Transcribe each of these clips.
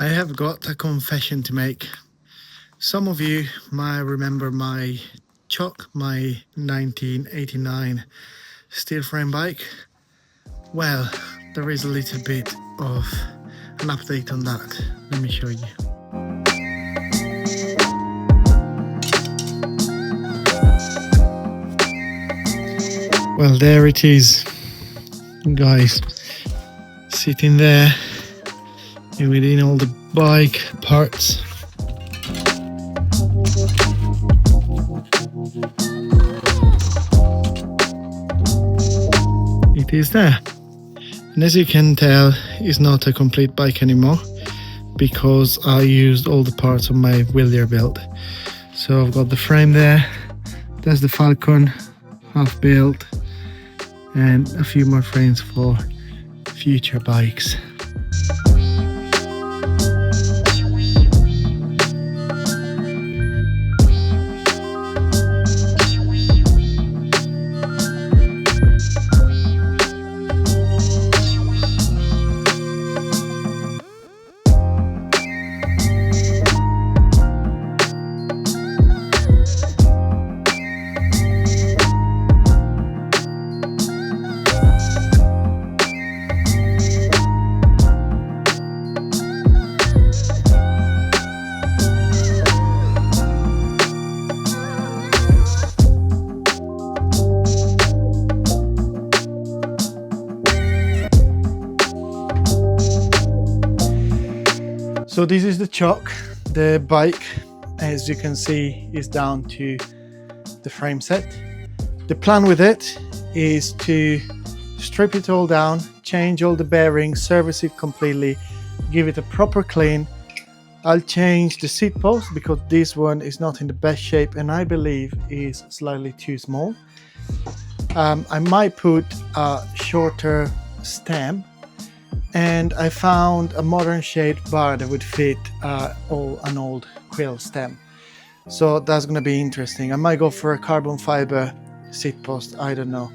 I have got a confession to make. Some of you might remember my Ciocc, my 1989 steel frame bike. Well, there is a little bit of an update on that. Let me show you. Well, there it is, guys, sitting there within all the bike parts. It is there, and as you can tell, it's not a complete bike anymore because I used all the parts of my wheelchair build. So I've got the frame there, there's the Falcon half built, and a few more frames for future bikes. So this is the Ciocc. The bike, as you can see, is down to the frame set. The plan with it is to strip it all down, change all the bearings, service it completely, give it a proper clean. I'll change the seat post because this one is not in the best shape and I believe is slightly too small. I might put a shorter stem, and I found a modern shaped bar that would fit an old quill stem. So that's going to be interesting. I might go for a carbon fiber seat post, I don't know.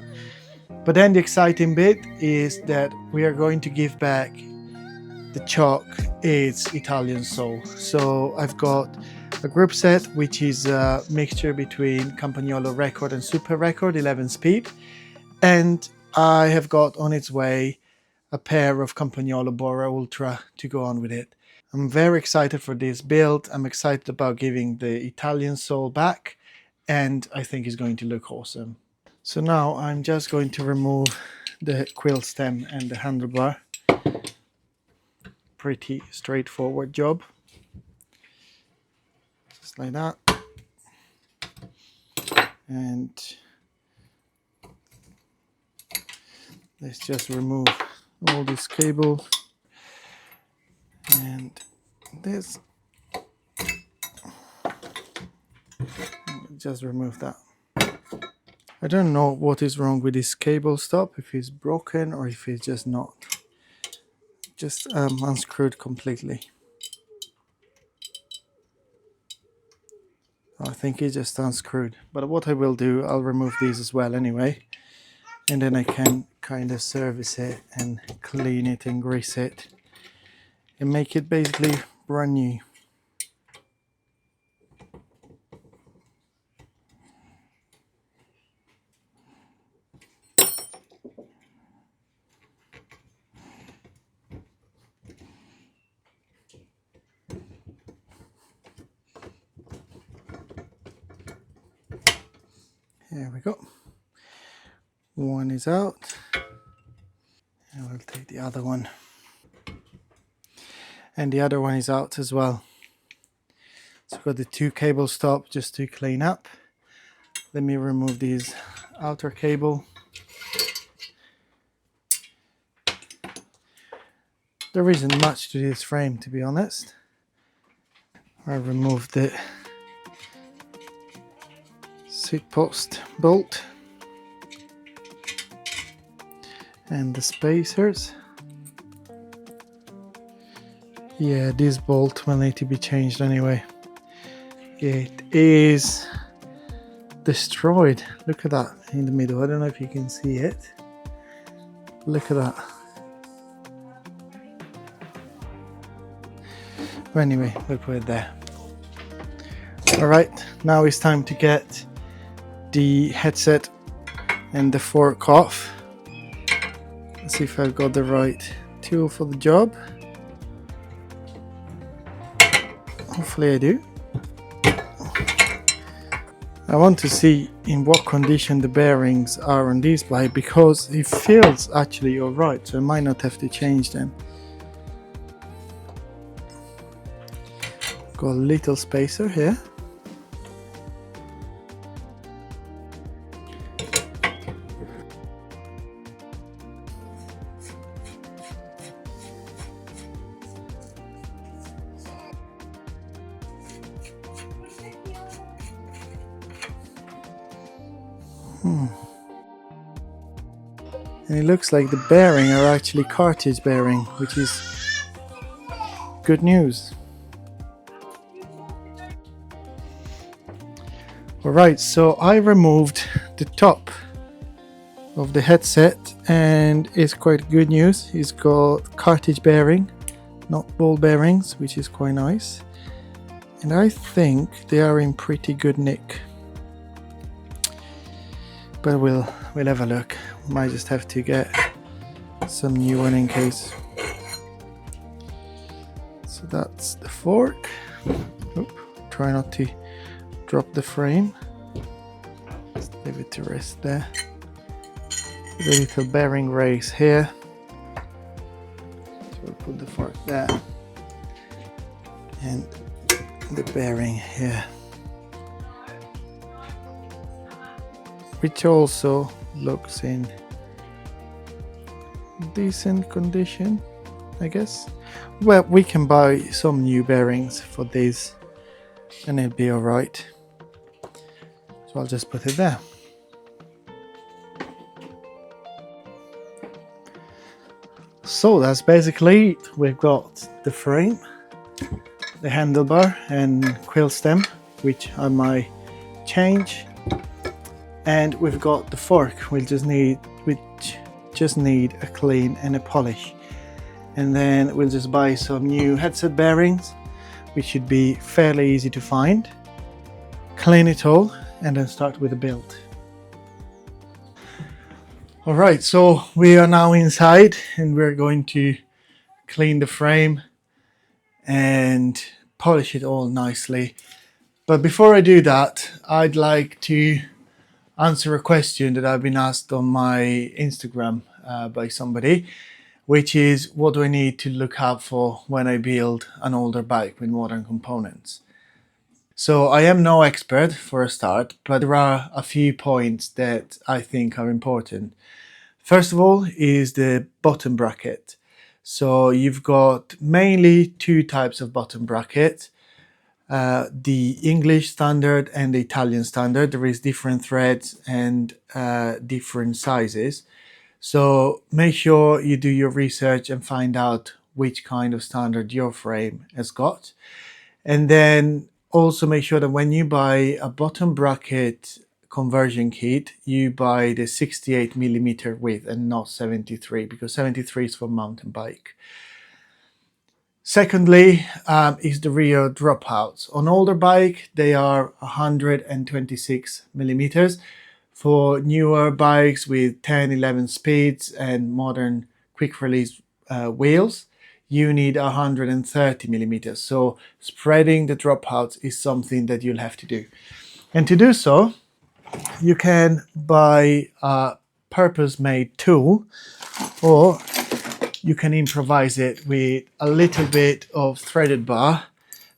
But then the exciting bit is that we are going to give back the Ciocc its Italian soul. So I've got a group set which is a mixture between Campagnolo record and super record 11 speed, and I have got on its way a pair of Campagnolo Bora Ultra to go on with it. I'm very excited for this build. I'm excited about giving the Italian soul back, and I think it's going to look awesome. So now I'm just going to remove the quill stem and the handlebar. Pretty straightforward job. Just like that. And let's just remove all this cable and this. Just remove that. I don't know what is wrong with this cable stop, if it's broken or if it's just not. Just unscrewed completely. I think it's just unscrewed. But what I will do, I'll remove these as well anyway. And then I can kind of service it and clean it and grease it and make it basically brand new. Here we go. One is out. And we'll take the other one. And the other one is out as well. So I've got the two cable stop just to clean up. Let me remove these outer cable. There isn't much to this frame, to be honest. I removed the seat post bolt and the spacers. Yeah, this bolt will need to be changed anyway. It is destroyed. Look at that in the middle. I don't know if you can see it. Look at that. But anyway, we'll put it there. Alright, now it's time to get the headset and the fork off. Let's see if I've got the right tool for the job. Hopefully I do. I want to see in what condition the bearings are on this bike, because it feels actually alright, so I might not have to change them. Got a little spacer here. And it looks like the bearing are actually cartridge bearing, which is good news. Alright, so I removed the top of the headset and it's quite good news. It's got cartridge bearing, not ball bearings, which is quite nice. And I think they are in pretty good nick. But we'll have a look. Might just have to get some new one in case. So that's the fork. Oop, try not to drop the frame. Just leave it to rest there. The little bearing race here. So we'll put the fork there. And the bearing here. Which also looks in decent condition, I guess. Well, we can buy some new bearings for this and it'll be alright. So I'll just put it there. So that's basically it. We've got the frame, the handlebar and quill stem, which I might change. And we've got the fork. We just need a clean and a polish. And then we'll just buy some new headset bearings, which should be fairly easy to find. Clean it all and then start with the build. Alright, so we are now inside and we're going to clean the frame and polish it all nicely. But before I do that, I'd like to answer a question that I've been asked on my Instagram by somebody, which is what do I need to look out for when I build an older bike with modern components? So I am no expert for a start, but there are a few points that I think are important. First of all is the bottom bracket. So you've got mainly two types of bottom bracket. The English standard and the Italian standard. There is different threads and different sizes. So make sure you do your research and find out which kind of standard your frame has got. And then also make sure that when you buy a bottom bracket conversion kit, you buy the 68mm width and not 73, because 73 is for mountain bike. Secondly, is the rear dropouts. On older bike, they are 126mm. For newer bikes with 10, 11 speeds and modern quick release wheels, you need 130mm. So spreading the dropouts is something that you'll have to do. And to do so, you can buy a purpose-made tool, or you can improvise it with a little bit of threaded bar.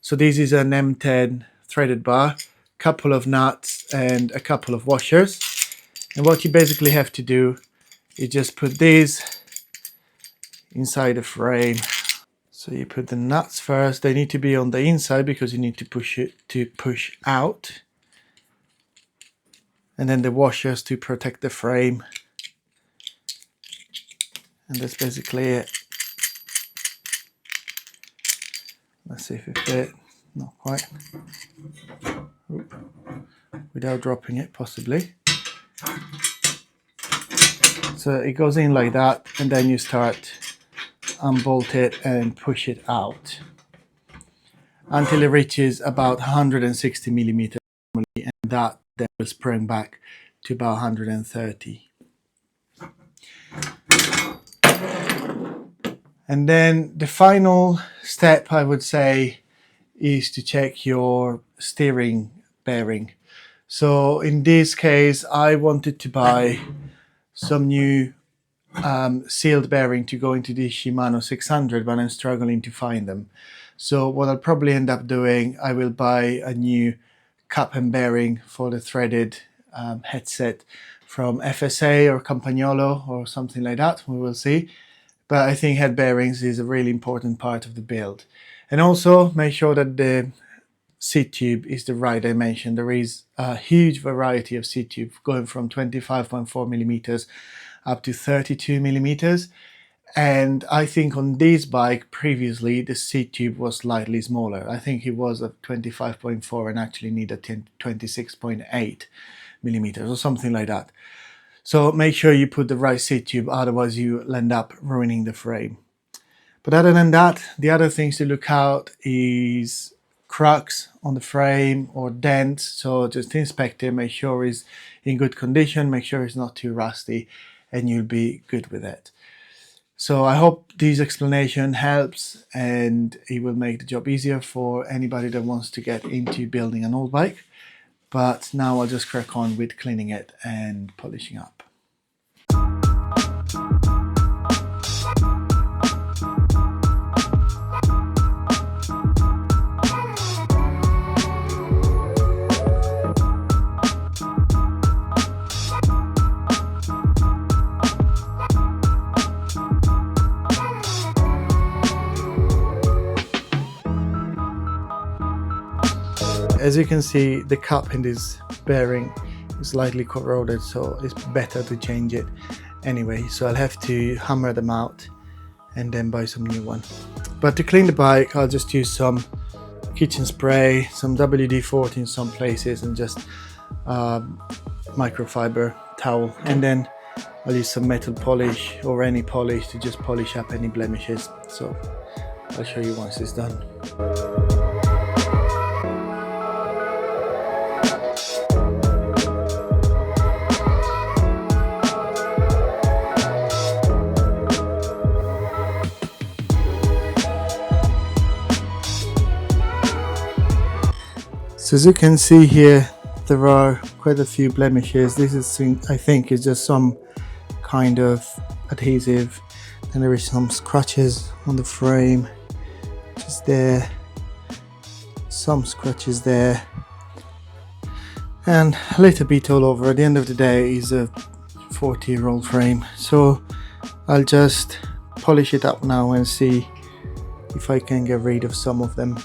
So this is an M10 threaded bar, couple of nuts and a couple of washers. And what you basically have to do is just put these inside the frame. So you put the nuts first. They need to be on the inside because you need to push it to push out. And then the washers to protect the frame. And that's basically it. Let's see if it fit. Not quite. Oop. Without dropping it, possibly. So it goes in like that, and then you start unbolt it and push it out. until it reaches about 160 millimeters normally, and that then will spring back to about 130. And then the final step, I would say, is to check your steering bearing. So in this case, I wanted to buy some new sealed bearing to go into the Shimano 600, but I'm struggling to find them. So what I'll probably end up doing, I will buy a new cap and bearing for the threaded headset from FSA or Campagnolo or something like that. We will see. But I think head bearings is a really important part of the build. And also make sure that the seat tube is the right dimension. There is a huge variety of seat tube going from 25.4 millimeters up to 32 millimeters. And I think on this bike previously the seat tube was slightly smaller. I think it was a 25.4 and actually needed 26.8 millimeters or something like that. So make sure you put the right seat tube, otherwise you end up ruining the frame. But other than that, the other things to look out is cracks on the frame or dents. So just inspect it, make sure it's in good condition, make sure it's not too rusty, and you'll be good with it. So I hope this explanation helps and it will make the job easier for anybody that wants to get into building an old bike. But now I'll just crack on with cleaning it and polishing up. As you can see, the cap in this bearing is slightly corroded, so it's better to change it anyway. So I'll have to hammer them out and then buy some new one. But to clean the bike, I'll just use some kitchen spray, some WD-40 in some places, and just microfiber towel. And then I'll use some metal polish or any polish to just polish up any blemishes. So I'll show you once it's done. So as you can see here, there are quite a few blemishes. This is, I think, is just some kind of adhesive. And there is some scratches on the frame, just there, some scratches there, and a little bit all over. At the end of the day, it's a 40-year-old frame. So I'll just polish it up now and see if I can get rid of some of them.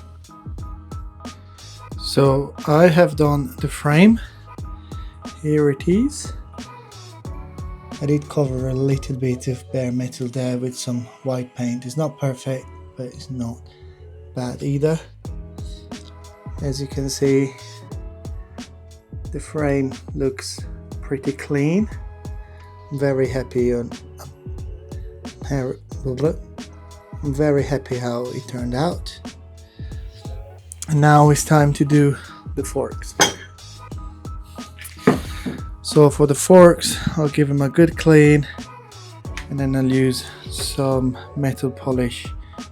So I have done the frame. Here it is. I did cover a little bit of bare metal there with some white paint. It's not perfect, but it's not bad either. As you can see, the frame looks pretty clean. I'm very happy I'm very happy how it turned out. And now it's time to do the forks. So for the forks, I'll give them a good clean, and then I'll use some metal polish,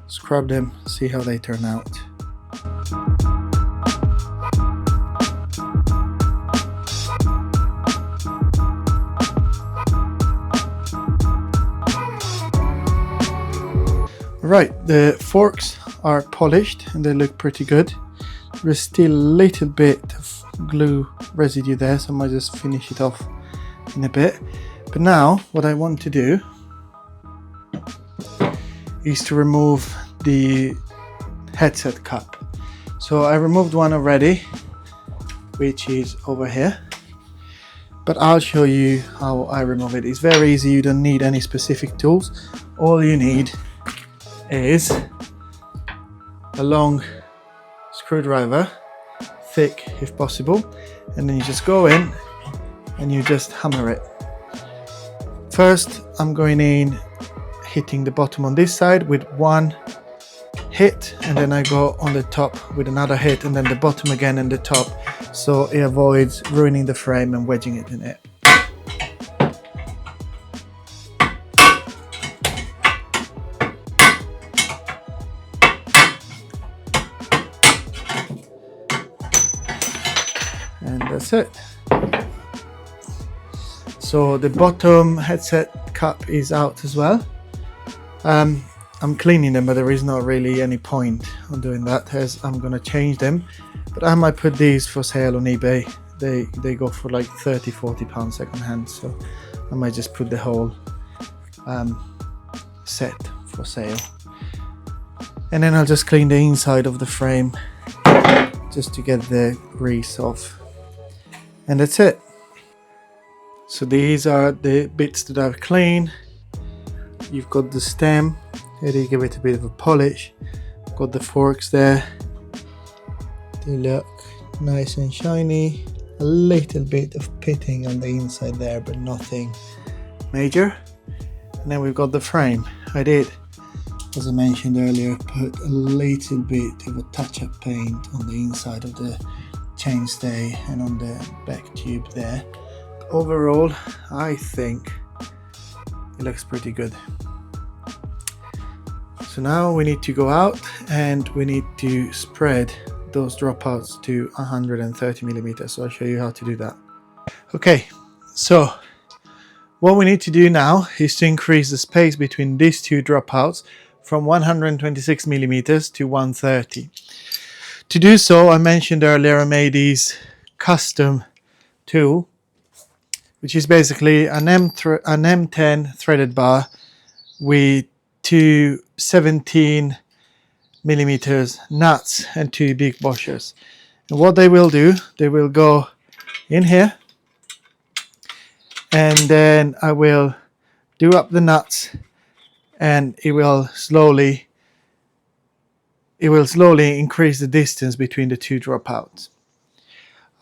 scrub them, see how they turn out. Right, the forks are polished and they look pretty good. There's still a little bit of glue residue there, so I might just finish it off in a bit. But now what I want to do is to remove the headset cap. So I removed one already, which is over here, but I'll show you how I remove it. It's very easy, you don't need any specific tools. All you need is a long screwdriver, thick if possible, and then you just go in and you just hammer it. First I'm going in hitting the bottom on this side with one hit, and then I go on the top with another hit, and then the bottom again and the top, so it avoids ruining the frame and wedging it in it. And that's it. So the bottom headset cap is out as well. I'm cleaning them, but there is not really any point on doing that, as I'm gonna change them. But I might put these for sale on eBay. They go for like 30-40 pounds second hand, so I might just put the whole set for sale. And then I'll just clean the inside of the frame just to get the grease off, and that's it. So these are the bits that I've cleaned. You've got the stem, they give it a bit of a polish. Got the forks there, they look nice and shiny. A little bit of pitting on the inside there, but nothing major. And then we've got the frame. I did, as I mentioned earlier, put a little bit of a touch-up paint on the inside of the chainstay and on the back tube there. Overall, I think it looks pretty good. So now we need to go out and we need to spread those dropouts to 130 millimeters. So I'll show you how to do that. Okay, so what we need to do now is to increase the space between these two dropouts from 126 millimeters to 130. To do so, I mentioned earlier, I made these custom tool, which is basically an M10 threaded bar with two 17 millimeters nuts and two big washers. And what they will do, they will go in here, and then I will do up the nuts, and it will slowly increase the distance between the two dropouts.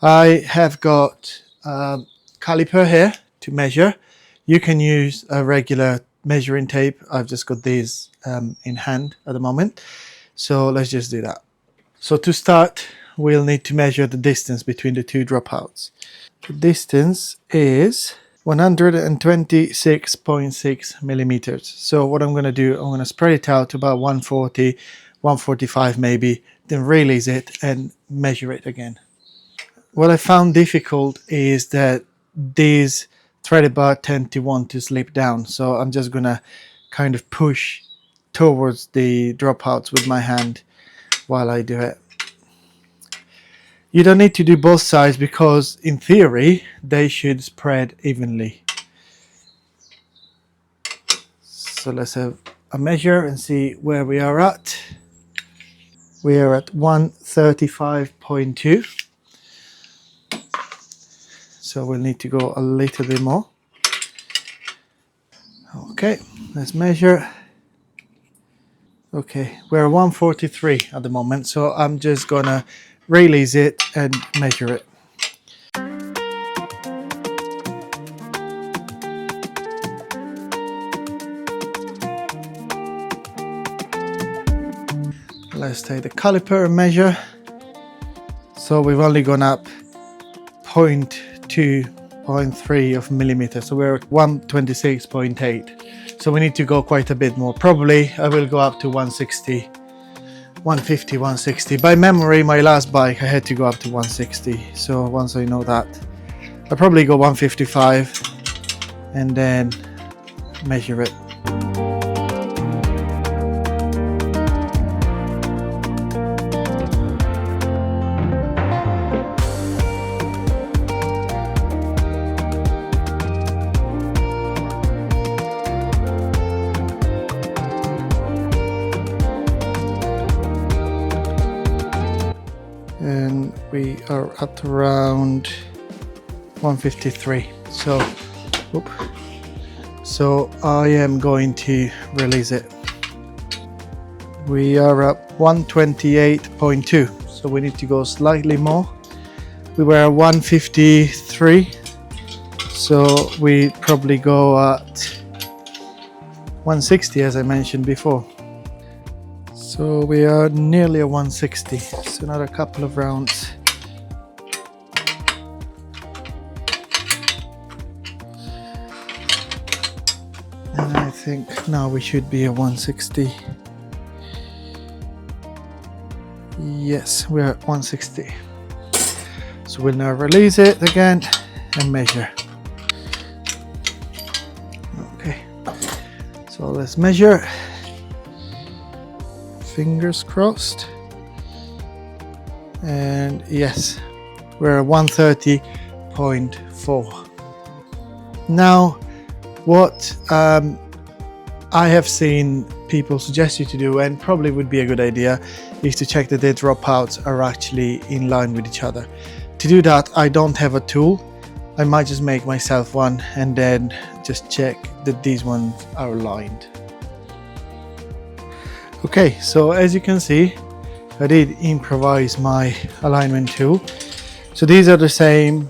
I have got caliper here to measure. You can use a regular measuring tape. I've just got these in hand at the moment, so let's just do that. So to start, we'll need to measure the distance between the two dropouts. The distance is 126.6 millimeters. So what I'm going to do, I'm going to spread it out to about 140, 145 maybe, then release it and measure it again. What I found difficult is that these threaded bar tend to want to slip down, so I'm just gonna kind of push towards the dropouts with my hand while I do it. You don't need to do both sides because in theory they should spread evenly. So let's have a measure and see where we are at. We are at 135.2. So we'll need to go a little bit more. Okay, let's measure. Okay, we're 143 at the moment, so I'm just gonna release it and measure it. Let's take the caliper and measure. So we've only gone up 0.2.3 of millimeters, so we're at 126.8. So we need to go quite a bit more. Probably I will go up to 160, 150, 160. By memory, my last bike I had to go up to 160. So once I know that, I'll probably go 155 and then measure it. And we are at around 153. So I am going to release it. We are at 128.2, so we need to go slightly more. We were at 153, so we probably go at 160 as I mentioned before. So we are nearly a 160, so another couple of rounds. And I think now we should be a 160. Yes, we're at 160. So we'll now release it again and measure. Okay, so let's measure. Fingers crossed. And yes, we're at 130.4. Now, what I have seen people suggest you to do, and probably would be a good idea, is to check that the dropouts are actually in line with each other. To do that, I don't have a tool. I might just make myself one and then just check that these ones are aligned. Okay, so as you can see, I did improvise my alignment tool. So these are the same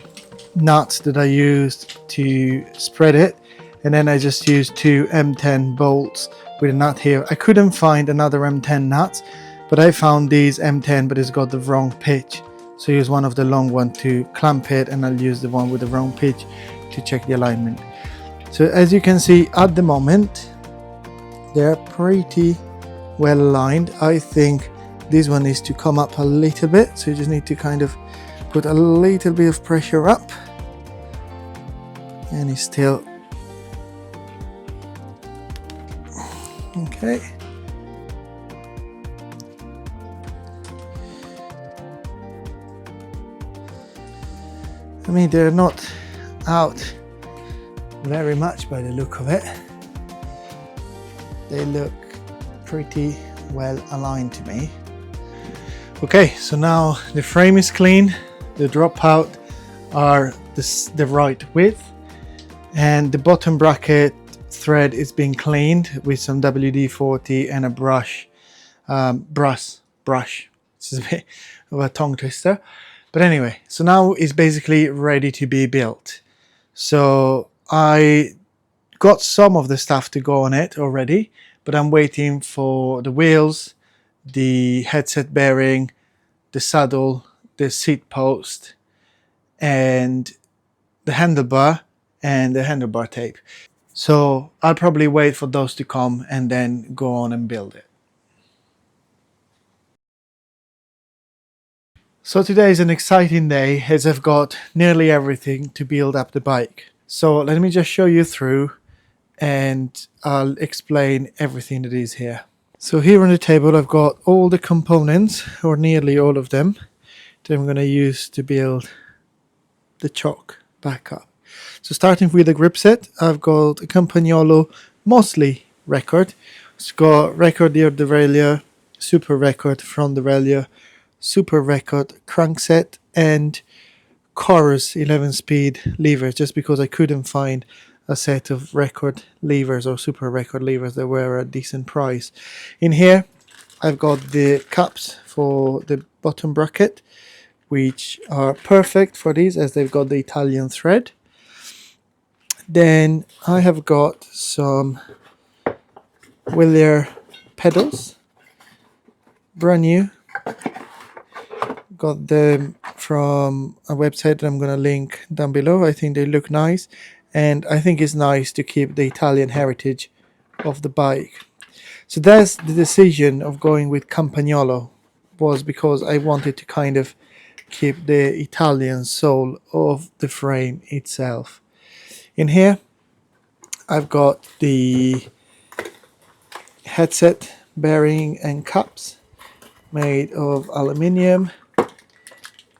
nuts that I used to spread it, and then I just used two M10 bolts with a nut here. I couldn't find another M10 nuts, but I found these M10, but it's got the wrong pitch. So use one of the long ones to clamp it, and I'll use the one with the wrong pitch to check the alignment. So as you can see at the moment, they're pretty well aligned. I think this one needs to come up a little bit, so you just need to kind of put a little bit of pressure up, and it's still okay. I mean, they're not out very much by the look of it. They look pretty well aligned to me. Okay, so now the frame is clean, the dropout are the right width, and the bottom bracket thread is being cleaned with some WD-40 and a brush. This is a bit of a tongue twister. But anyway, so now it's basically ready to be built. So I got some of the stuff to go on it already, but I'm waiting for the wheels, the headset bearing, the saddle, the seat post, and the handlebar and the handlebar tape. So I'll probably wait for those to come and then go on and build it. So today is an exciting day as I've got nearly everything to build up the bike. So let me just show you through and I'll explain everything that is here. So here on the table I've got all the components, or nearly all of them, that I'm going to use to build the Ciocc back up. So starting with the grip set, I've got a Campagnolo mostly record. It's got record rear derailleur, super record front derailleur, super record crankset, and chorus 11-speed levers, just because I couldn't find a set of record levers or super record levers that were a decent price. In here I've got the caps for the bottom bracket, which are perfect for these as they've got the Italian thread. Then I have got some Willier pedals, brand new. Got them from a website that I'm going to link down below. I think they look nice, and I think it's nice to keep the Italian heritage of the bike. So that's the decision of going with Campagnolo, was because I wanted to kind of keep the Italian soul of the frame itself. In here I've got the headset bearing and cups made of aluminium.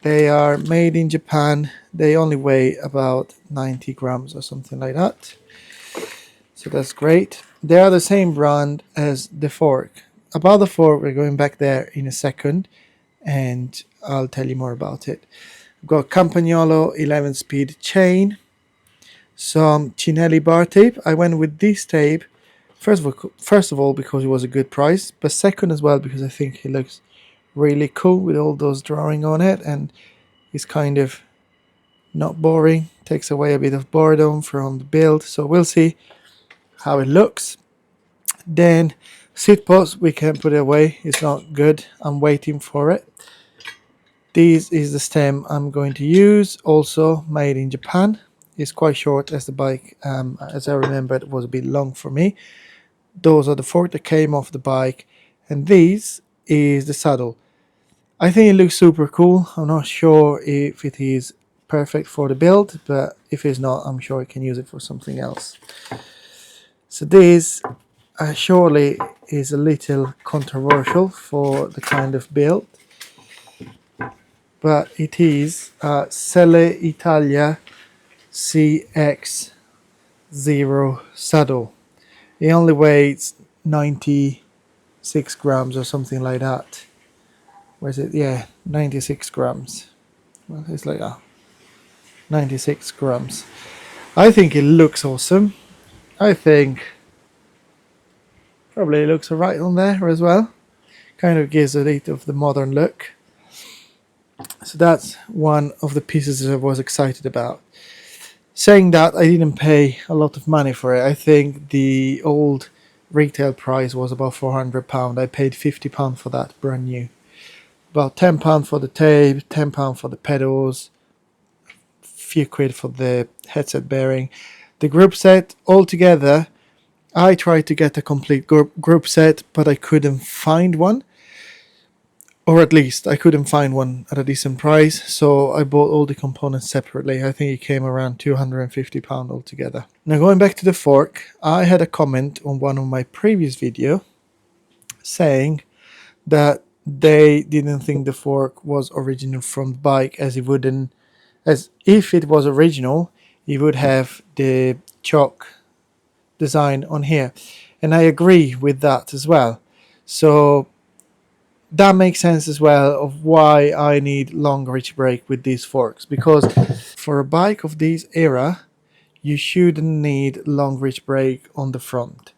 They are made in Japan. They only weigh about 90 grams or something like that. So that's great. They are the same brand as the fork. About the fork, we're going back there in a second, and I'll tell you more about it. I've got Campagnolo 11-speed chain, some Cinelli bar tape. I went with this tape, first of all because it was a good price, but second as well because I think it looks really cool with all those drawing on it, and it's kind of not boring, takes away a bit of boredom from the build. So we'll see how it looks. Then Seatpost, we can put it away, it's not good, I'm waiting for it. This is the stem I'm going to use, also made in Japan. It's quite short as the bike, as I remember it was a bit long for me. Those are the fork that came off the bike, and this is the saddle. I think it looks super cool. I'm not sure if it is perfect for the build, but if it's not, I'm sure I can use it for something else. So this surely is a little controversial for the kind of build, but it is a Selle Italia CX0 saddle. It only weighs 96 grams or something like that. Where is it? Yeah, 96 grams. Well, it's like 96 grams. I think it looks awesome. I think probably looks alright on there as well. Kind of gives a bit of the modern look. So that's one of the pieces that I was excited about. Saying that, I didn't pay a lot of money for it. I think the old retail price was about £400. I paid £50 for that, brand new. About £10 for the tape, £10 for the pedals, few quid for the headset bearing. The group set altogether, I tried to get a complete group set, but I couldn't find one. Or at least I couldn't find one at a decent price, so I bought all the components separately. I think it came around £250 altogether. Now going back to the fork, I had a comment on one of my previous videos saying that they didn't think the fork was original from the bike, as if it was original, it would have the Ciocc design on here, and I agree with that as well. So that makes sense as well of why I need long reach brake with these forks, because for a bike of this era you shouldn't need long reach brake on the front.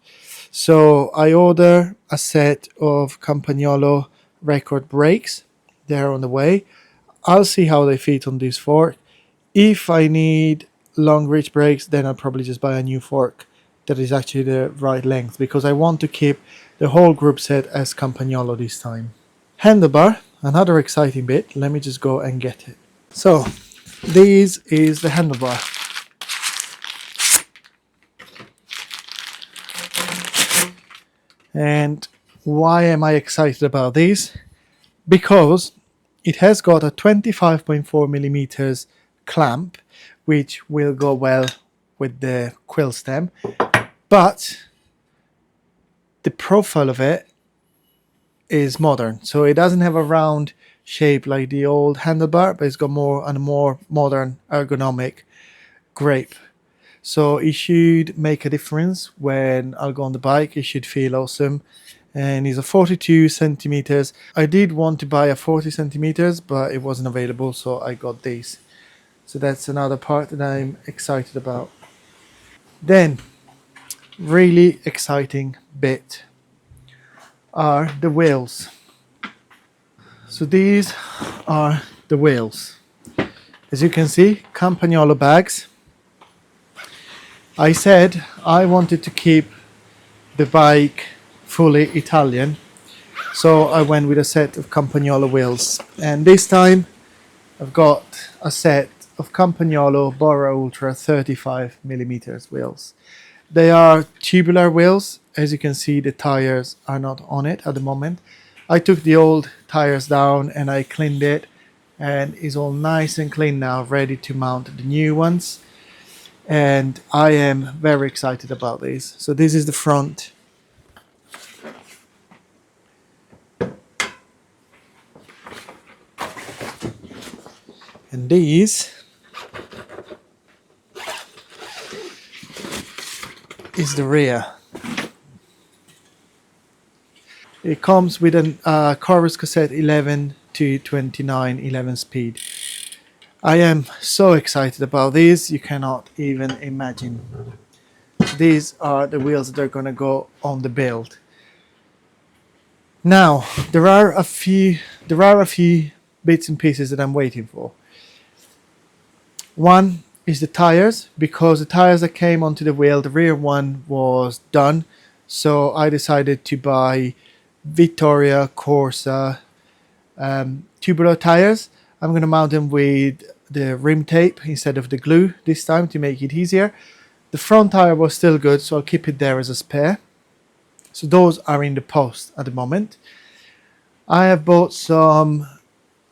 So I order a set of Campagnolo record brakes. They're on the way. I'll see how they fit on this fork. If I need long reach brakes, then I'll probably just buy a new fork that is actually the right length, because I want to keep the whole group set as Campagnolo this time. Handlebar, another exciting bit. Let me just go and get it. So this is the handlebar. And why am I excited about this? Because it has got a 25.4 millimeters clamp, which will go well with the quill stem, but the profile of it is modern. So it doesn't have a round shape like the old handlebar, but it's got a more modern ergonomic grip. So it should make a difference when I'll go on the bike. It should feel awesome. And it's a 42 centimeters. I did want to buy a 40 centimeters, but it wasn't available, so I got these. So that's another part that I'm excited about. Then, really exciting bit are the wheels. So these are the wheels. As you can see, Campagnolo bags. I said I wanted to keep the bike fully Italian, so I went with a set of Campagnolo wheels, and this time I've got a set of Campagnolo Bora Ultra 35 millimeters wheels. They are tubular wheels. As you can see, the tires are not on it at the moment. I took the old tires down and I cleaned it, and it's all nice and clean now, ready to mount the new ones. And I am very excited about this. So this is the front. And these is the rear. It comes with a Chorus cassette 11 to 29 11 speed. I am so excited about these, you cannot even imagine. These are the wheels that are going to go on the build. Now, there are a few bits and pieces that I'm waiting for. One is the tires, because the tires that came onto the wheel, the rear one was done. So I decided to buy Vittoria Corsa tubular tires. I'm going to mount them with the rim tape instead of the glue this time to make it easier. The front tire was still good, so I'll keep it there as a spare. So those are in the post at the moment. I have bought some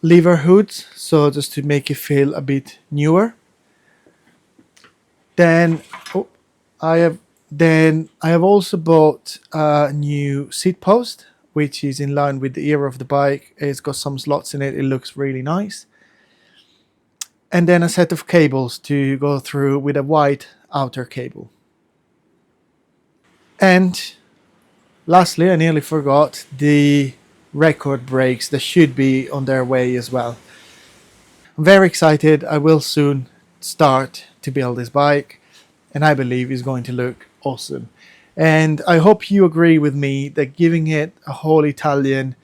lever hoods, so just to make it feel a bit newer. Then I have also bought a new seat post, which is in line with the era of the bike. It's got some slots in it. It looks really nice. And then a set of cables to go through with a white outer cable. And lastly, I nearly forgot the record brakes that should be on their way as well. I'm very excited. I will soon start to build this bike, and I believe it's going to look awesome. And I hope you agree with me that giving it a whole Italian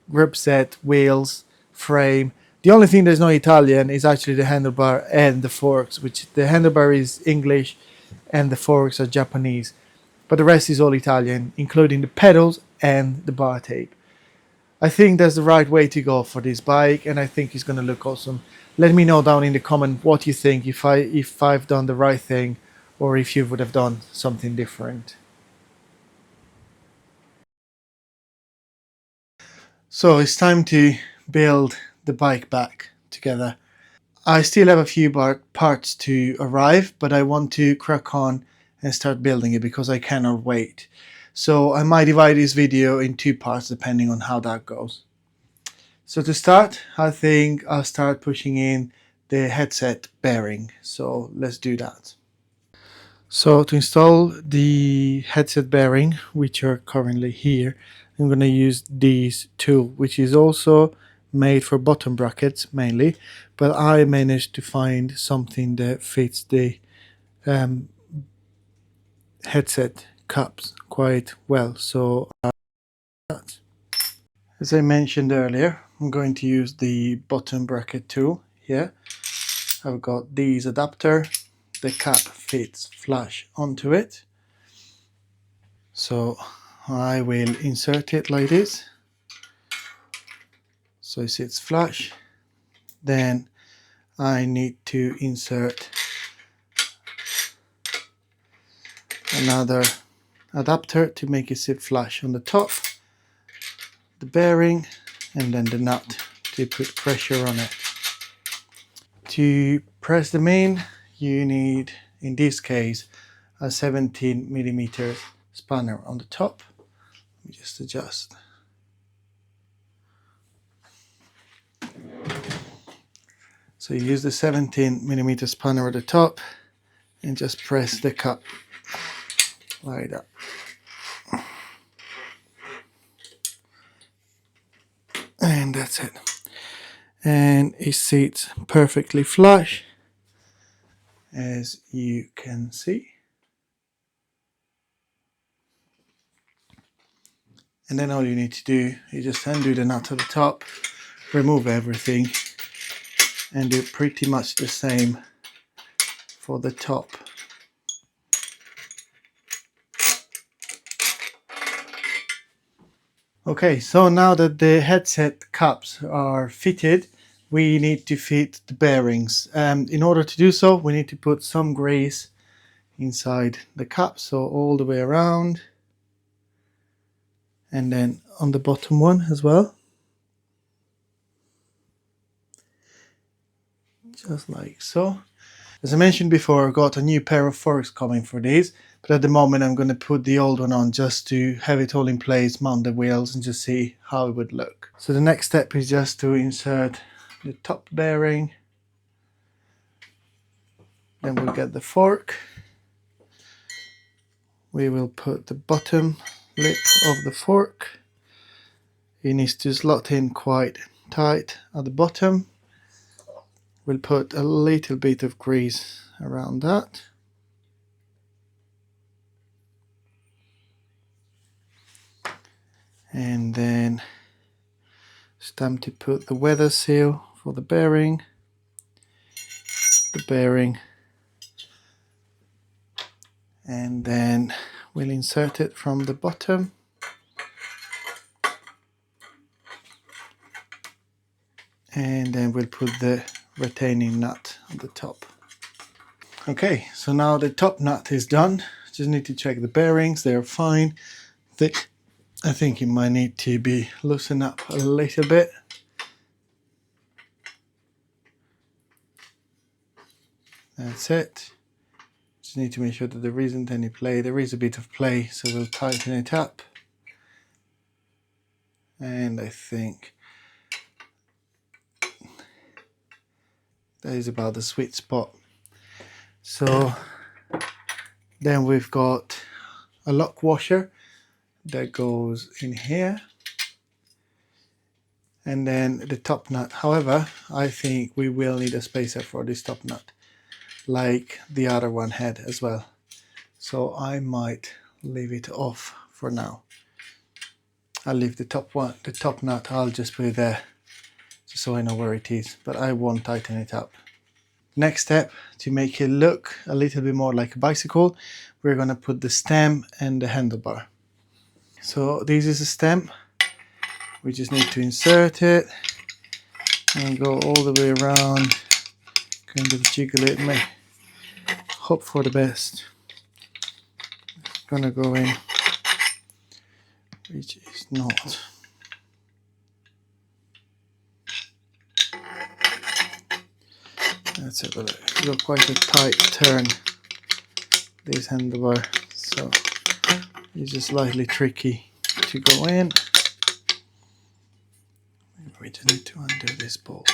grip set, wheels, frame. The only thing that's not Italian is actually the handlebar and the forks, which the handlebar is English and the forks are Japanese. But the rest is all Italian, including the pedals and the bar tape. I think that's the right way to go for this bike, and I think it's going to look awesome. Let me know down in the comment what you think, if I've done the right thing or if you would have done something different. So it's time to build the bike back together. I still have a few parts to arrive, but I want to crack on and start building it because I cannot wait. So I might divide this video in two parts depending on how that goes. So to start, I think I'll start pushing in the headset bearing. So let's do that. So to install the headset bearing, which are currently here, I'm going to use this tool, which is also made for bottom brackets mainly, but I managed to find something that fits the headset cups quite well. So as I mentioned earlier, I'm going to use the bottom bracket tool here. I've got these adapter. The cap fits flush onto it. So I will insert it like this. So it sits flush. Then I need to insert another adapter to make it sit flush on the top, the bearing, and then the nut to put pressure on it. To press them in, you need, in this case, a 17mm spanner on the top. Let me just adjust. So you use the 17mm spanner at the top and just press the cup like that. And that's it. And it sits perfectly flush, as you can see. And then all you need to do is just undo the nut at the top, remove everything, and do pretty much the same for the top. Okay, so now that the headset cups are fitted, we need to fit the bearings. In order to do so, we need to put some grease inside the cup, so all the way around, and then on the bottom one as well. Just like so. As I mentioned before, I've got a new pair of forks coming for these, but at the moment I'm going to put the old one on just to have it all in place, mount the wheels, and just see how it would look. So the next step is just to insert the top bearing. Then we'll get the fork. We will put the bottom lip of the fork. It needs to slot in quite tight at the bottom. We'll put a little bit of grease around that. And then it's time to put the weather seal for the bearing, and then We'll insert it from the bottom. And then we'll put the retaining nut on the top. Okay, so now the top nut is done. Just need to check the bearings, they're fine. I think it might need to be loosened up a little bit. That's it. Just need to make sure that there isn't any play. There is a bit of play, so we'll tighten it up. And I think that is about the sweet spot. So then we've got a lock washer that goes in here, and then the top nut. However, I think we will need a spacer for this top nut, like the other one had as well. So I might leave it off for now. I'll leave the top nut, I'll just put it there just so I know where it is, but I won't tighten it up. Next step, to make it look a little bit more like a bicycle, we're going to put the stem and the handlebar. So this is a stem. We just need to insert it and go all the way around, kind of jiggle it, hope for the best. It's gonna go in, which is not. Let's have a look. It's got quite a tight turn, this handlebar, so it's just slightly tricky to go in. We just need to undo this bolt.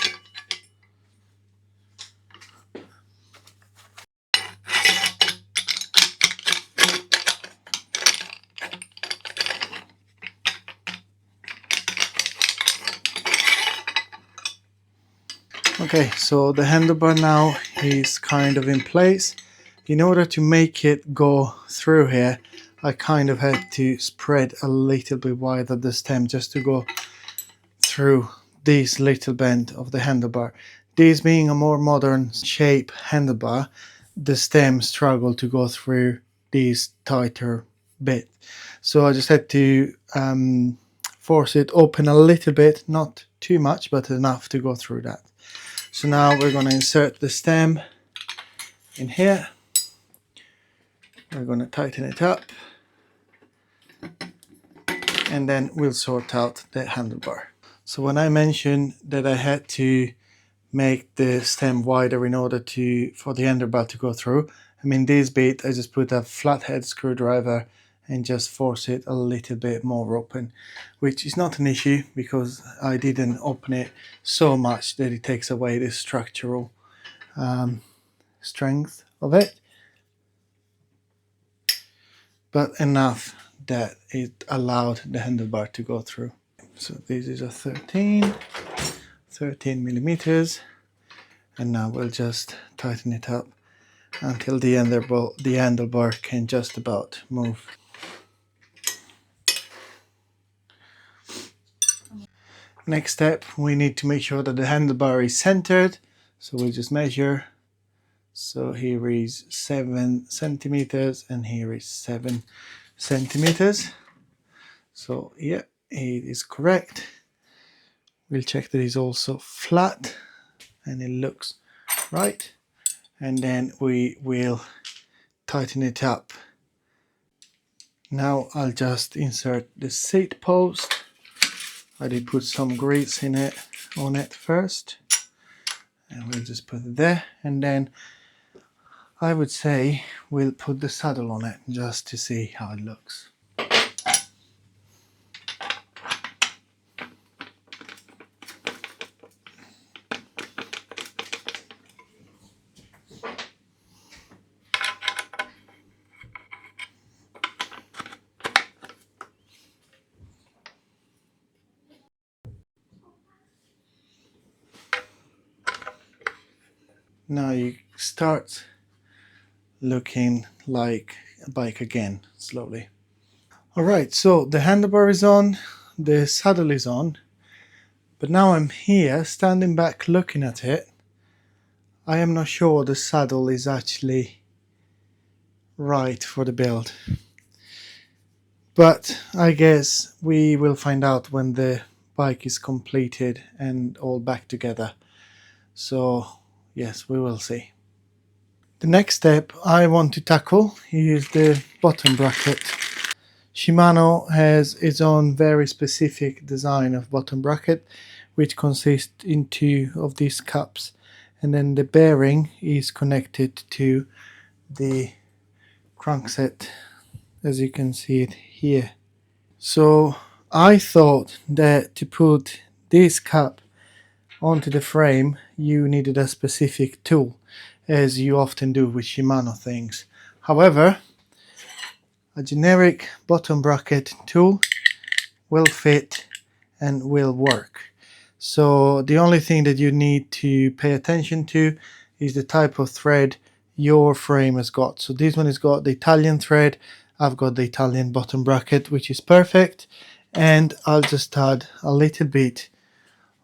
Okay, so the handlebar now is kind of in place. In order to make it go through here, I kind of had to spread a little bit wider the stem just to go through this little bend of the handlebar. This being a more modern shape handlebar, the stem struggled to go through this tighter bit. So I just had to force it open a little bit, not too much, but enough to go through that. So now we're going to insert the stem in here. We're going to tighten it up. And then we'll sort out the handlebar. So when I mentioned that I had to make the stem wider in order for the handlebar to go through, I mean this bit I just put a flathead screwdriver and just force it a little bit more open, which is not an issue because I didn't open it so much that it takes away the structural strength of it, but enough that it allowed the handlebar to go through. So this is a 13 millimeters, and now we'll just tighten it up until the handlebar can just about move. Next step, we need to make sure that the handlebar is centered, so we'll just measure. So here is 7 centimeters and here is 7 centimeters. So yeah, it is correct. We'll check that it's also flat and it looks right, and then we will tighten it up. Now I'll just insert the seat post. I did put some grease on it first, and we'll just put it there, and then I would say we'll put the saddle on it just to see how it looks. Now you start looking like a bike again, slowly. Alright, so the handlebar is on, the saddle is on, but now I'm here, standing back looking at it. I am not sure the saddle is actually right for the build. But I guess we will find out when the bike is completed and all back together. So yes, we will see. The next step I want to tackle is the bottom bracket. Shimano has its own very specific design of bottom bracket, which consists in two of these cups, and then the bearing is connected to the crankset, as you can see it here. So I thought that to put this cup onto the frame you needed a specific tool, as you often do with Shimano things. However, a generic bottom bracket tool will fit and will work. So the only thing that you need to pay attention to is the type of thread your frame has got. So this one has got the Italian thread. I've got the Italian bottom bracket, which is perfect. And I'll just add a little bit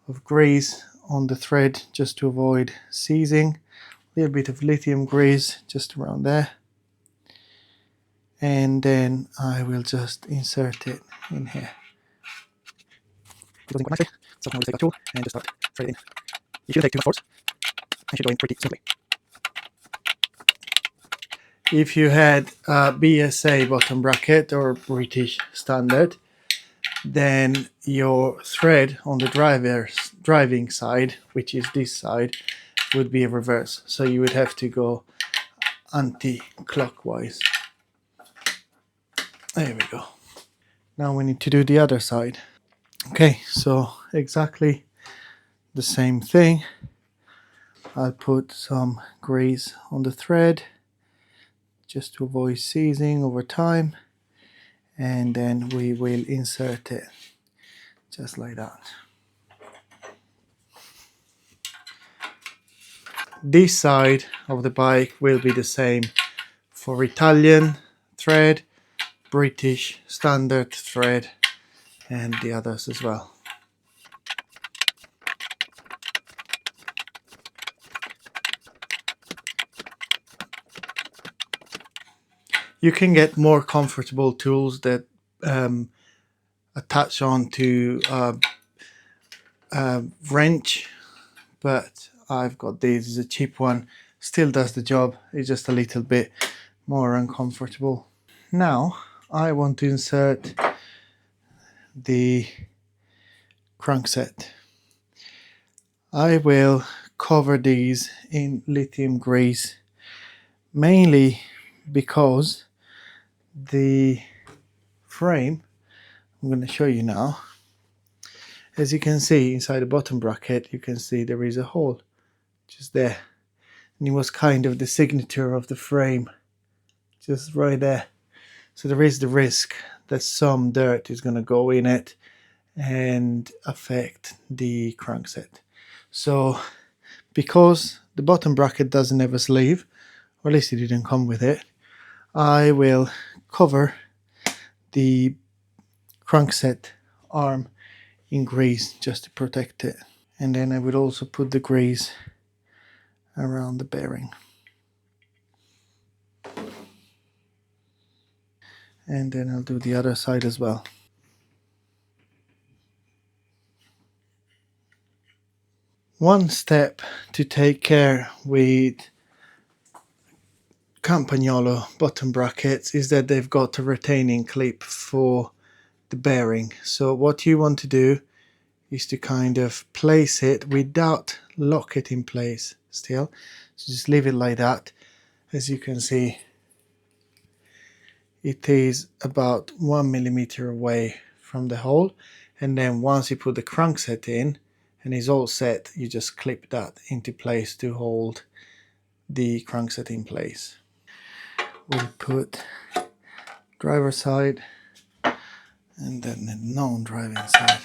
of grease on the thread just to avoid seizing. A little bit of lithium grease just around there. And then I will just insert it in here. It doesn't quite nicely, so now we'll take a tool and just start threading. It shouldn't take too much force, and should go in pretty simply. If you had a BSA bottom bracket or British standard, then your thread on the driving side, which is this side, would be reverse. So you would have to go anti-clockwise. There we go. Now we need to do the other side. Okay, so exactly the same thing. I'll put some grease on the thread just to avoid seizing over time, and then we will insert it just like that. This side of the bike will be the same for Italian thread, British standard thread, and the others as well. You can get more comfortable tools that attach onto a wrench, but I've got this. It's a cheap one, still does the job. It's just a little bit more uncomfortable. Now I want to insert the crankset. I will cover these in lithium grease, mainly because the frame, I'm going to show you now. As you can see inside the bottom bracket, you can see there is a hole just there, and it was kind of the signature of the frame just right there. So there is the risk that some dirt is going to go in it and affect the crankset. So because the bottom bracket doesn't have a sleeve, or at least it didn't come with it, I will cover the crankset arm in grease just to protect it. And then I will also put the grease around the bearing. And then I'll do the other side as well. One step to take care with Campagnolo bottom brackets is that they've got a retaining clip for the bearing. So what you want to do is to kind of place it without lock it in place still. So just leave it like that. As you can see, it is about 1 millimeter away from the hole, and then once you put the crankset in and it's all set, you just clip that into place to hold the crankset in place. We'll put driver side and then the non-driving side.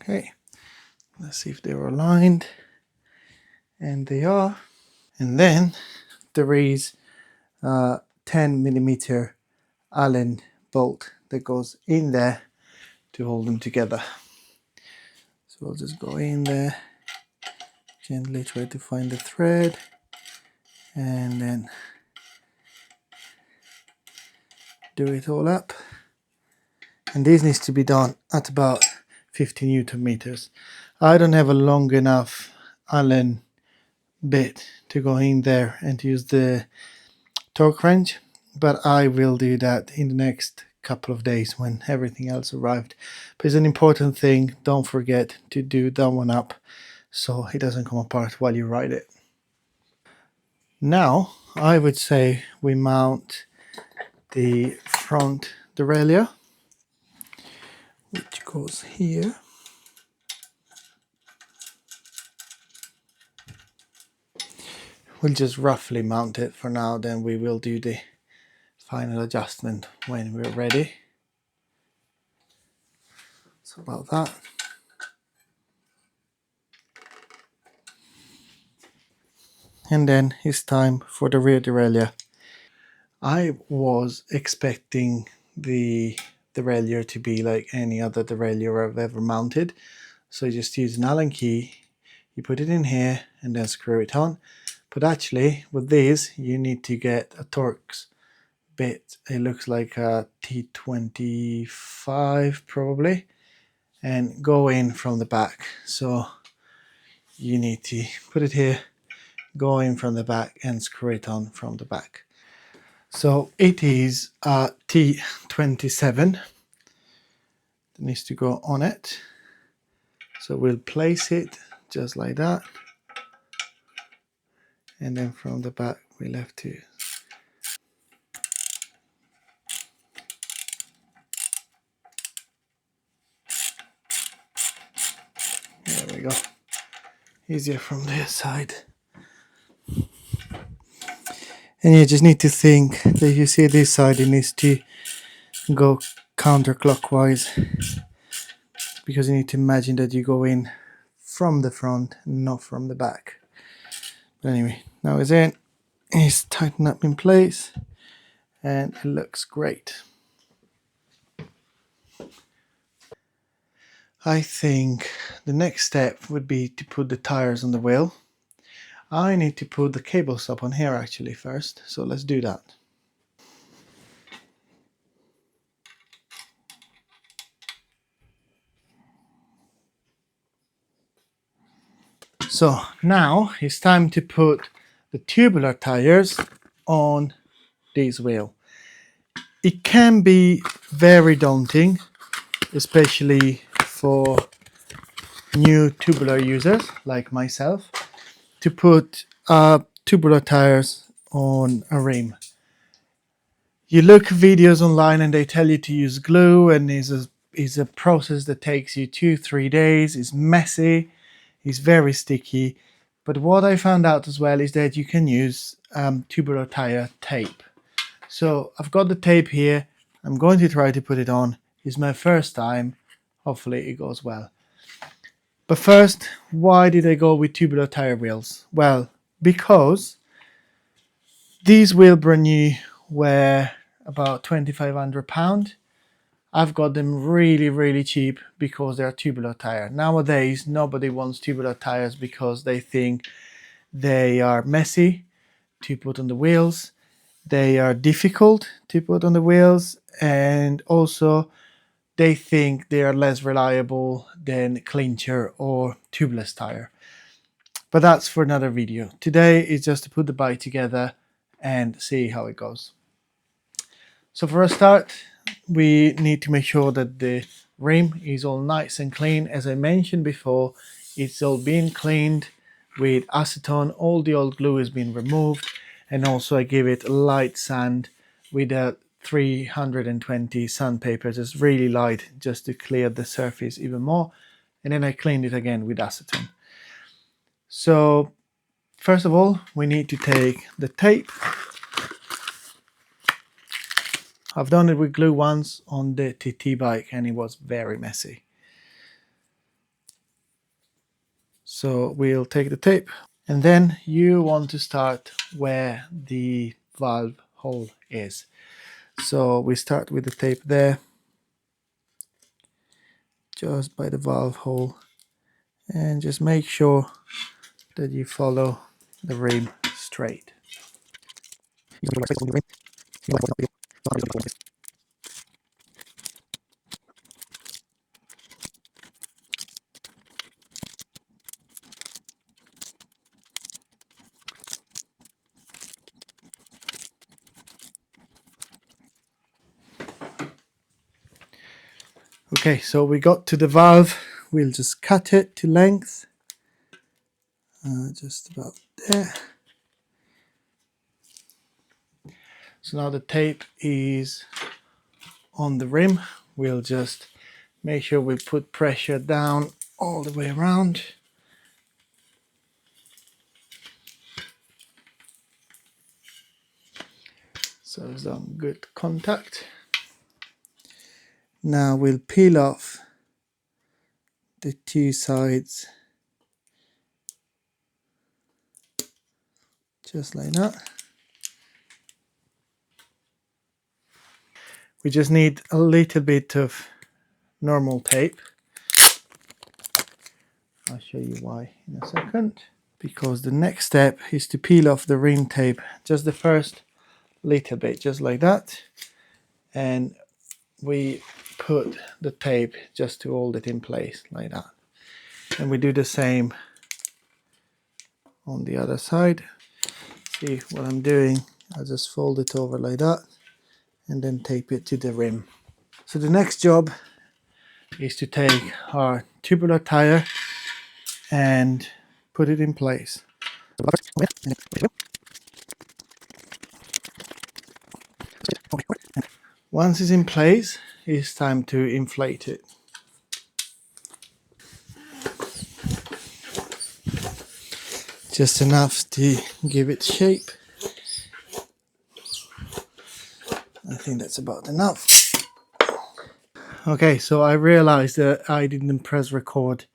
Okay, let's see if they're aligned, and they are. And then there is a 10 millimeter Allen bolt that goes in there to hold them together. So I'll just go in there, gently try to find the thread, and then do it all up. And this needs to be done at about 50 Newton meters. I don't have a long enough Allen bit to go in there and use the torque wrench, but I will do that in the next couple of days when everything else arrived. But it's an important thing, don't forget to do that one up so it doesn't come apart while you ride it. Now I would say we mount the front derailleur, which goes here. We'll just roughly mount it for now, then we will do the final adjustment when we're ready. So about that. And then it's time for the rear derailleur. I was expecting the derailleur to be like any other derailleur I've ever mounted. So you just use an Allen key, you put it in here and then screw it on. But actually with these you need to get a Torx bit. It looks like a T25 probably, and go in from the back. So you need to put it here, go in from the back and screw it on from the back. So it is a T27 that needs to go on it. So we'll place it just like that, and then from the back we'll have to there we go, easier from this side. And you just need to think that you see this side, it needs to go counterclockwise, because you need to imagine that you go in from the front, not from the back. But anyway, now it's in, it's tightened up in place and it looks great. I think the next step would be to put the tires on the wheel. I need to put the cables up on here actually first, so let's do that. So now it's time to put the tubular tires on this wheel. It can be very daunting, especially for new tubular users like myself, to put tubular tires on a rim. You look videos online and they tell you to use glue, and is a process that takes you 2-3 days. It's messy, it's very sticky. But what I found out as well is that you can use tubular tire tape. So I've got the tape here. I'm going to try to put it on. It's my first time. Hopefully it goes well. But first, why did I go with tubular tire wheels? Well, because these wheels brand new were about £2,500. I've got them really cheap because they're tubular tire. Nowadays, nobody wants tubular tires because they think they are messy to put on the wheels. They are difficult to put on the wheels, and also they think they are less reliable than clincher or tubeless tire. But that's for another video. Today is just to put the bike together and see how it goes. So for a start, we need to make sure that the rim is all nice and clean. As I mentioned before, it's all been cleaned with acetone. All the old glue has been removed, and also I give it a light sand with a 320 sandpaper, just really light, just to clear the surface even more. And then I cleaned it again with acetone. So first of all, we need to take the tape. I've done it with glue once on the TT bike and it was very messy. So we'll take the tape, and then you want to start where the valve hole is. So we start with the tape there, just by the valve hole, and just make sure that you follow the rim straight. Okay, so we got to the valve. We'll just cut it to length, just about there. So now the tape is on the rim. We'll just make sure we put pressure down all the way around. So it's on good contact. Now we'll peel off the two sides, just like that. We just need a little bit of normal tape. I'll show you why in a second. Because the next step is to peel off the rim tape, just the first little bit, just like that. And we put the tape just to hold it in place like that. And we do the same on the other side. See what I'm doing? I just fold it over like that and then tape it to the rim. So the next job is to take our tubular tire and put it in place. Once it's in place, it's time to inflate it. Just enough to give it shape. I think that's about enough. Okay, so I realized that I didn't press record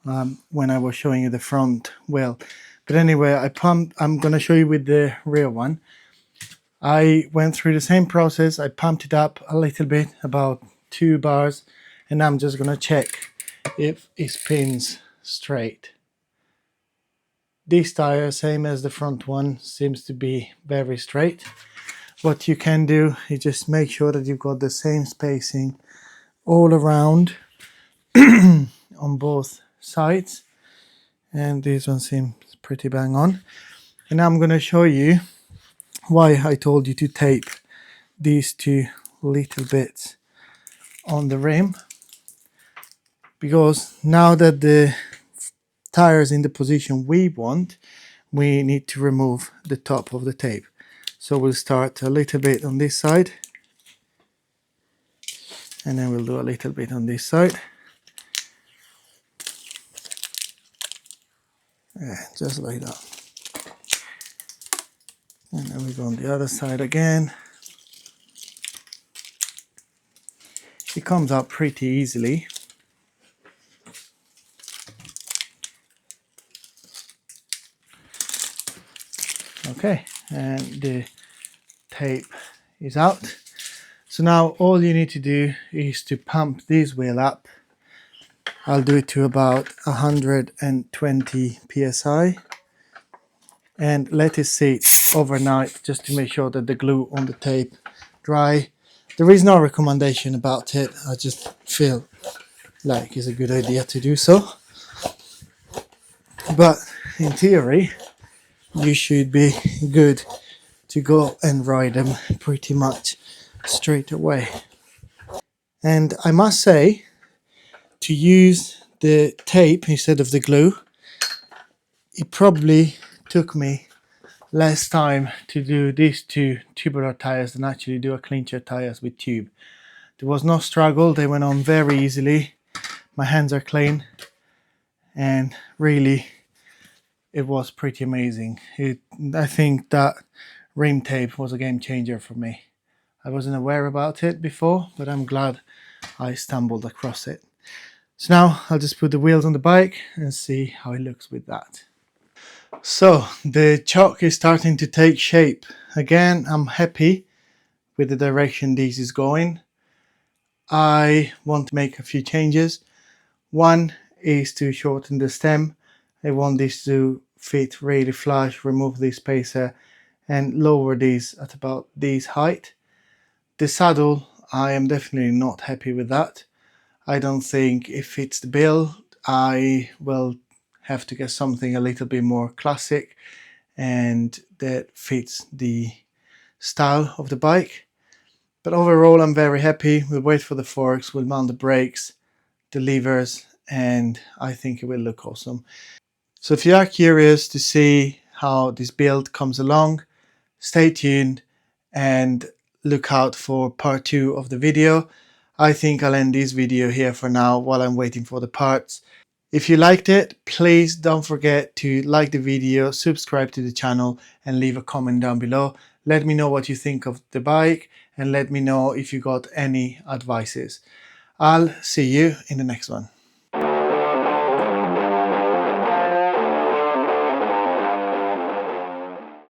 when I was showing you the front wheel. But anyway, I'm going to show you with the rear one. I went through the same process. I pumped it up a little bit, about 2 bars, and I'm just going to check if it spins straight. This tire, same as the front one, seems to be very straight. What you can do is just make sure that you've got the same spacing all around on both sides, and this one seems pretty bang on. And I'm going to show you why I told you to tape these two little bits on the rim, because now that the tire is in the position we want, we need to remove the top of the tape. So we'll start a little bit on this side, and then we'll do a little bit on this side. Yeah, just like that. And then we go on the other side again. It comes out pretty easily. Okay, and the tape is out. So now all you need to do is to pump this wheel up. I'll do it to about 120 psi and let it sit overnight just to make sure that the glue on the tape dry. There is no recommendation about it. I just feel like it's a good idea to do so. But in theory, you should be good to go and ride them pretty much straight away. And I must say, to use the tape instead of the glue, it probably took me less time to do these two tubular tires than actually do a clean tread tires with tube. There was no struggle, they went on very easily. My hands are clean, and really it was pretty amazing. I think that rim tape was a game changer for me. I wasn't aware about it before, but I'm glad I stumbled across it. So now I'll just put the wheels on the bike and see how it looks with that. So the Ciöcc is starting to take shape. Again, I'm happy with the direction this is going. I want to make a few changes. One is to shorten the stem. I want this to fit really flush, remove the spacer, and lower this at about this height. The saddle, I am definitely not happy with that. I don't think it fits the bill. I will have to get something a little bit more classic and that fits the style of the bike. But overall, I'm very happy. We'll wait for the forks, we'll mount the brakes, the levers, and I think it will look awesome. So if you are curious to see how this build comes along, stay tuned and look out for part 2 of the video. I think I'll end this video here for now while I'm waiting for the parts. If you liked it, please don't forget to like the video, subscribe to the channel and leave a comment down below. Let me know what you think of the bike and let me know if you got any advices. I'll see you in the next one.